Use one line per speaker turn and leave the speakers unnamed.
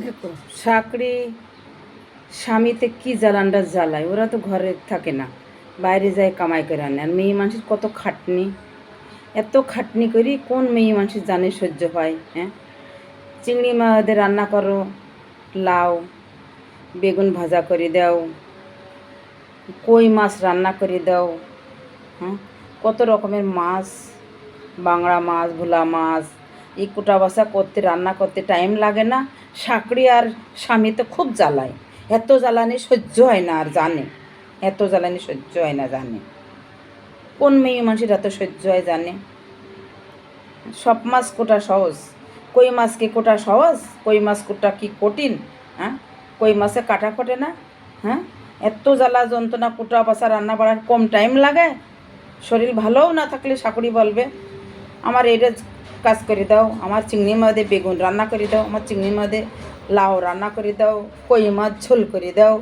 দেখো চাকরি স্বামীতে কি জ্বালানটা জ্বালায়, ওরা তো ঘরে থাকে না, বাইরে যায় কামাই করে আনে। আর মেয়ে মানুষের কত খাটনি, এত খাটনি করি কোন মেয়ে মানুষের জানে সহ্য হয়? হ্যাঁ, চিংড়ি মাছের রান্না করো, লাউ বেগুন ভাজা করে দাও, কই মাছ রান্না করে দাও, হ্যাঁ, কত রকমের মাছ, বাংলা মাছ, ভোলা মাছ, এই কোটা বাসা করতে রান্না করতে টাইম লাগে না। শাকড়ি আর স্বামী তো খুব জ্বালায়, এত জ্বালানি সহ্য হয় না আর জানে, এত জ্বালানি সহ্য হয় না জানে। কোন মেয়ে মানুষের এত সহ্য হয় জানে? সব মাছ কোটা সহজ, কই মাছকে কোটা সহজ? কই মাছ কোটা কি কঠিন? হ্যাঁ, কই মাছে কাটা ফোটে না? হ্যাঁ, এত জ্বালা যন্ত্রণা, কোটা বাসা রান্না বাড়ার কম টাইম লাগে? শরীর ভালোও না থাকলে শাশুড়ি বলবে আমার এটা কাজ করে দাও, আমার চিংড়ি মাছে বেগুন রান্না করে দাও, আমার চিংড়ি মাছে লাউ রান্না করে দাও, কই মাছ ঝোল করে দাও।